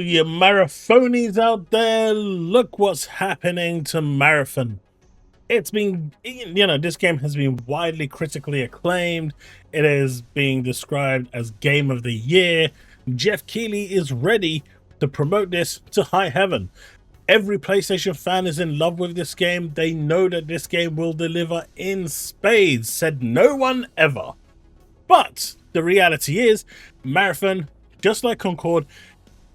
you marathonies out there, look what's happening to Marathon. It's been, this game has been widely critically acclaimed. It is being described as Game of the Year. Jeff Keighley is ready to promote this to high heaven. Every PlayStation fan is in love with this game. They know that this game will deliver in spades, said no one ever. But the reality is, Marathon, just like Concord,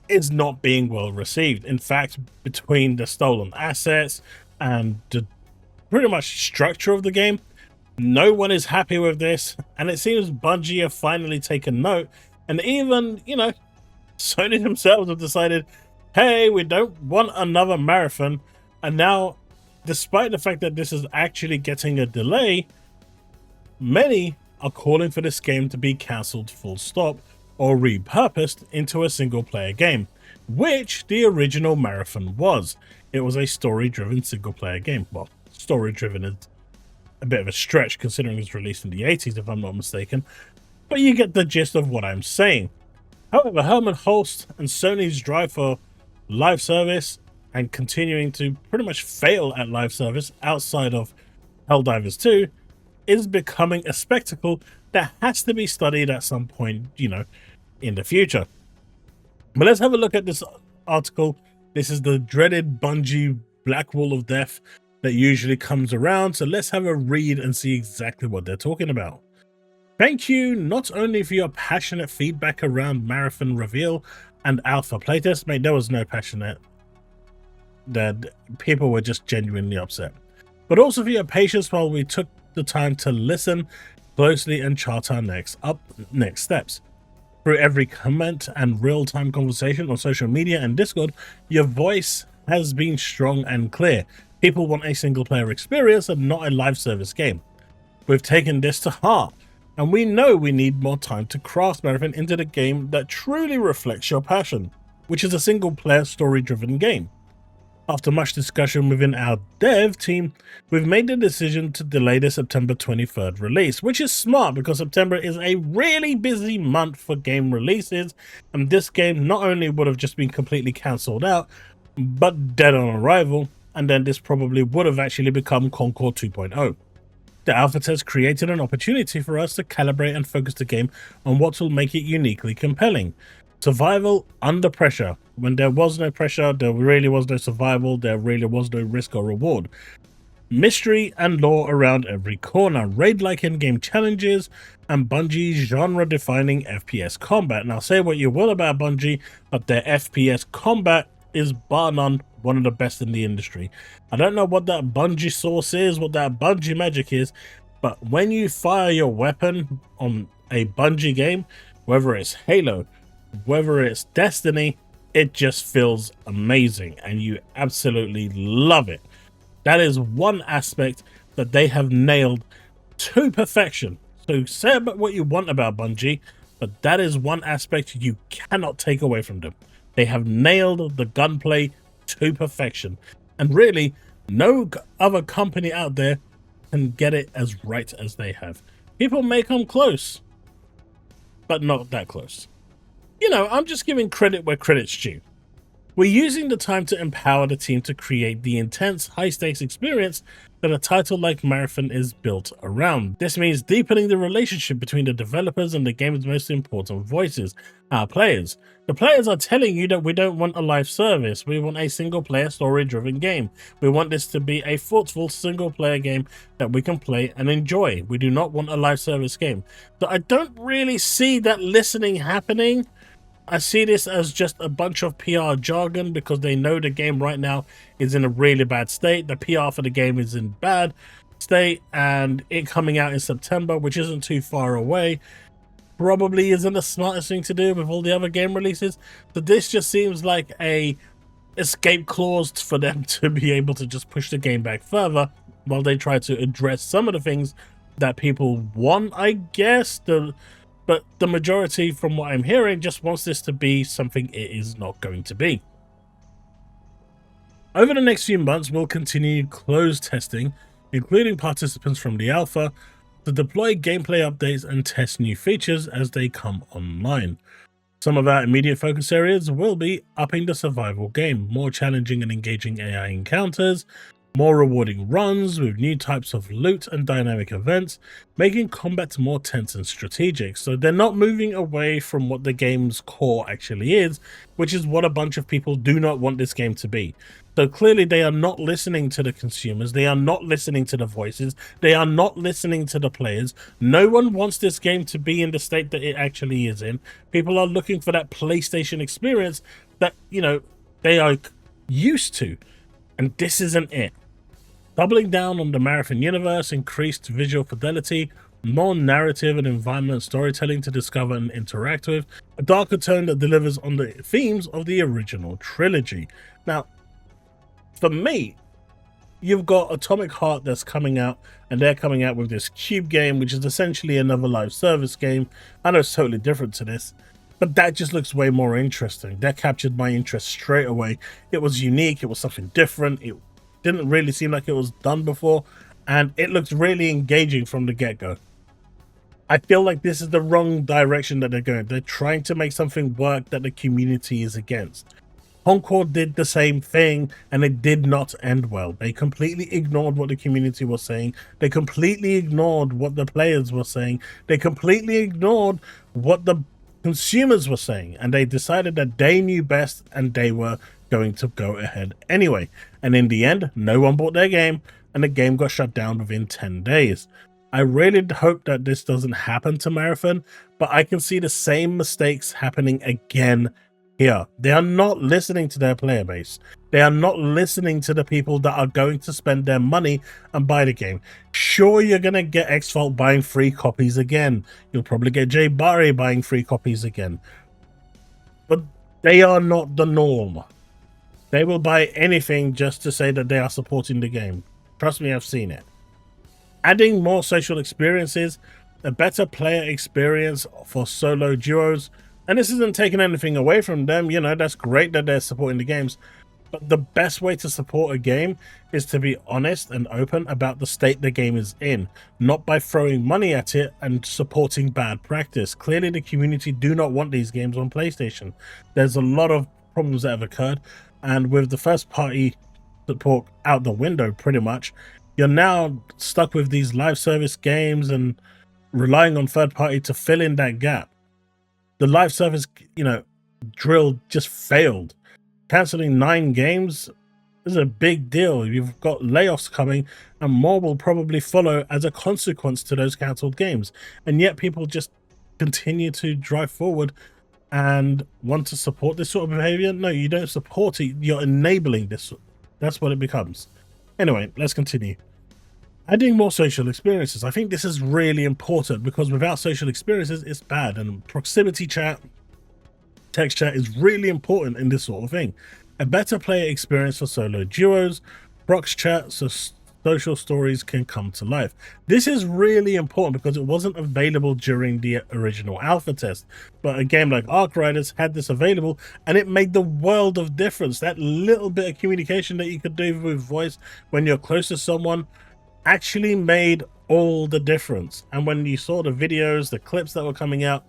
is not being well received. In fact, between the stolen assets and the pretty much structure of the game, no one is happy with this, and it seems Bungie have finally taken note, and even, Sony themselves have decided, hey, we don't want another Marathon. And now, despite the fact that this is actually getting a delay, many are calling for this game to be cancelled full stop or repurposed into a single player game, which the original Marathon was. It was a story-driven single player game. Well, story-driven is a bit of a stretch considering it was released in the 80s, if I'm not mistaken, but you get the gist of what I'm saying. However, Hermen Hulst and Sony's drive for live service and continuing to pretty much fail at live service outside of Helldivers 2 is becoming a spectacle that has to be studied at some point, in the future. But let's have a look at this article. This is the dreaded Bungie Black Wall of Death that usually comes around, so let's have a read and see exactly what they're talking about. Thank you not only for your passionate feedback around Marathon reveal and alpha playtest, mate, there was no passionate, that people were just genuinely upset, but also for your patience while we took the time to listen closely and chart our next steps. Through every comment and real-time conversation on social media and Discord, your voice has been strong and clear. People want a single-player experience and not a live service game. We've taken this to heart, and we know we need more time to craft Marathon into the game that truly reflects your passion, which is a single-player story-driven game. After much discussion within our dev team, we've made the decision to delay the September 23rd release, which is smart because September is a really busy month for game releases, and this game not only would have just been completely cancelled out, but dead on arrival, and then this probably would have actually become Concord 2.0. The alpha test created an opportunity for us to calibrate and focus the game on what will make it uniquely compelling. Survival under pressure. When there was no pressure, there really was no survival, there really was no risk or reward. Mystery and lore around every corner, raid-like in-game challenges, and Bungie's genre-defining FPS combat. Now, say what you will about Bungie, but their FPS combat is bar none one of the best in the industry. I don't know what that Bungie sauce is, what that Bungie magic is, but when you fire your weapon on a Bungie game, whether it's Halo, whether it's Destiny, it just feels amazing and you absolutely love it. That is one aspect that they have nailed to perfection. So say about what you want about Bungie, but that is one aspect you cannot take away from them. They have nailed the gunplay to perfection, and really no other company out there can get it as right as they have. People may come close, but not that close. I'm just giving credit where credit's due. We're using the time to empower the team to create the intense, high-stakes experience that a title like Marathon is built around. This means deepening the relationship between the developers and the game's most important voices, our players. The players are telling you that we don't want a live service, we want a single-player story-driven game. We want this to be a thoughtful single-player game that we can play and enjoy. We do not want a live service game. So I don't really see that listening happening. I see this as just a bunch of PR jargon because they know the game right now is in a really bad state. The PR for the game is in bad state, and it coming out in September, which isn't too far away, probably isn't the smartest thing to do with all the other game releases. So this just seems like a escape clause for them to be able to just push the game back further while they try to address some of the things that people want, I guess. But the majority, from what I'm hearing, just wants this to be something it is not going to be. Over the next few months, we'll continue closed testing, including participants from the alpha, to deploy gameplay updates and test new features as they come online. Some of our immediate focus areas will be upping the survival game, more challenging and engaging AI encounters, more rewarding runs with new types of loot and dynamic events, making combat more tense and strategic. So they're not moving away from what the game's core actually is, which is what a bunch of people do not want this game to be. So clearly they are not listening to the consumers, they are not listening to the voices, they are not listening to the players. No one wants this game to be in the state that it actually is in. People are looking for that PlayStation experience that, you know, they are used to, and this isn't it. Doubling down on the Marathon universe, increased visual fidelity, more narrative and environment storytelling to discover and interact with, a darker tone that delivers on the themes of the original trilogy. Now, for me, you've got Atomic Heart that's coming out, and they're coming out with this Cube game, which is essentially another live service game. I know it's totally different to this, but that just looks way more interesting. That captured my interest straight away. It was unique, it was something different, it didn't really seem like it was done before, and it looked really engaging from the get-go. I feel like this is the wrong direction that they're going. They're trying to make something work that the community is against. Concord did the same thing, and it did not end well. They completely ignored what the community was saying. They completely ignored what the players were saying. They completely ignored what the consumers were saying, and they decided that they knew best and they were going to go ahead anyway. And in the end, no one bought their game, and the game got shut down within 10 days. I really hope that this doesn't happen to Marathon, but I can see the same mistakes happening again here. They are not listening to their player base. They are not listening to the people that are going to spend their money and buy the game. Sure, you're going to get X-Fault buying free copies again. You'll probably get Jay Barry buying free copies again. But they are not the norm. They will buy anything just to say that they are supporting the game. Trust me, I've seen it. Adding more social experiences, a better player experience for solo duos, and this isn't taking anything away from them, you know, that's great that they're supporting the games, but the best way to support a game is to be honest and open about the state the game is in, not by throwing money at it and supporting bad practice. Clearly the community do not want these games on PlayStation. There's a lot of problems that have occurred, and with the first party support out the window pretty much, you're now stuck with these live service games and relying on third party to fill in that gap. The live service, you know, drill just failed. Canceling 9 games is a big deal. You've got layoffs coming, and more will probably follow as a consequence to those cancelled games. And yet people just continue to drive forward and want to support this sort of behavior. No, you don't support it. You're enabling this. That's what it becomes. Anyway, let's continue. Adding more social experiences. I think this is really important because without social experiences, it's bad. And proximity chat, text chat is really important in this sort of thing. A better player experience for solo duos, prox chat, so social stories can come to life. This is really important because it wasn't available during the original alpha test, but a game like Arc Riders had this available, and it made the world of difference. That little bit of communication that you could do with voice when you're close to someone actually made all the difference. And when you saw the videos, the clips that were coming out,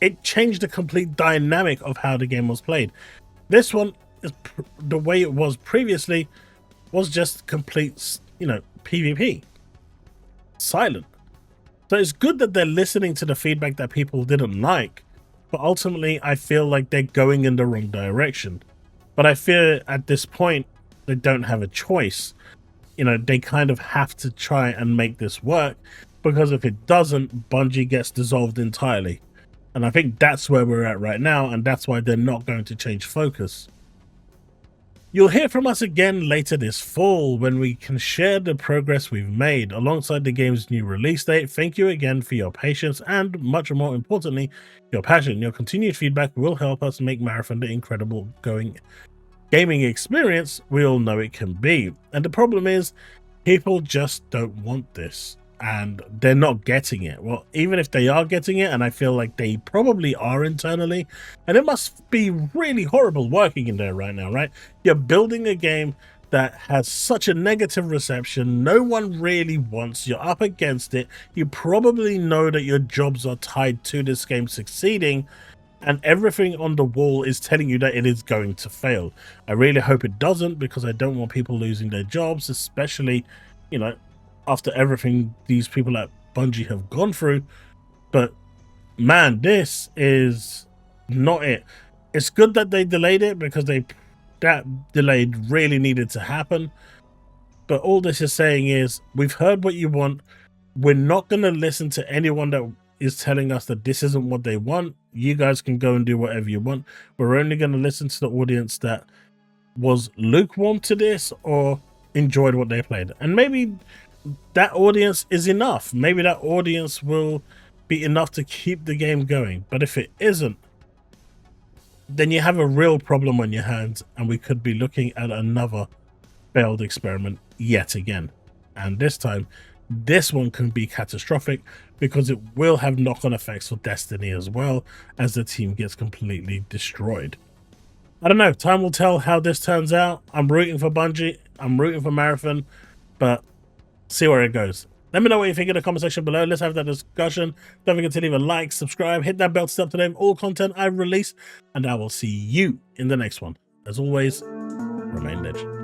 it changed the complete dynamic of how the game was played. This one is the way it was previously was just complete, you know, PvP. Silent. So it's good that they're listening to the feedback that people didn't like, but ultimately I feel like they're going in the wrong direction. But I fear at this point they don't have a choice. You know, they kind of have to try and make this work, because if it doesn't, Bungie gets dissolved entirely. And I think that's where we're at right now, and that's why they're not going to change focus. You'll hear from us again later this fall when we can share the progress we've made alongside the game's new release date. Thank you again for your patience and, much more importantly, your passion. Your continued feedback will help us make Marathon the incredible gaming experience we all know it can be. And the problem is, people just don't want this, and they're not getting it. Well, even if they are getting it, and I feel like they probably are internally, and it must be really horrible working in there right now, right? You're building a game that has such a negative reception, no one really wants, you're up against it, you probably know that your jobs are tied to this game succeeding, and everything on the wall is telling you that it is going to fail. I really hope it doesn't, because I don't want people losing their jobs, especially, you know, after everything these people at Bungie have gone through. But man, this is not it. It's good that they delayed it, because that delay really needed to happen. But all this is saying is, we've heard what you want. We're not going to listen to anyone that is telling us that this isn't what they want. You guys can go and do whatever you want. We're only going to listen to the audience that was lukewarm to this or enjoyed what they played. And maybe that audience is enough. Maybe that audience will be enough to keep the game going. But if it isn't, then you have a real problem on your hands, and we could be looking at another failed experiment yet again. And this time, this one can be catastrophic, because it will have knock-on effects for Destiny as well, as the team gets completely destroyed. I don't know. Time will tell how this turns out. I'm rooting for Bungie. I'm rooting for Marathon, but see where it goes. Let me know what you think in the comment section below. Let's have that discussion. Don't forget to leave a like, subscribe, hit that bell to stay up to date with all content I release, and I will see you in the next one. As always, remain legend.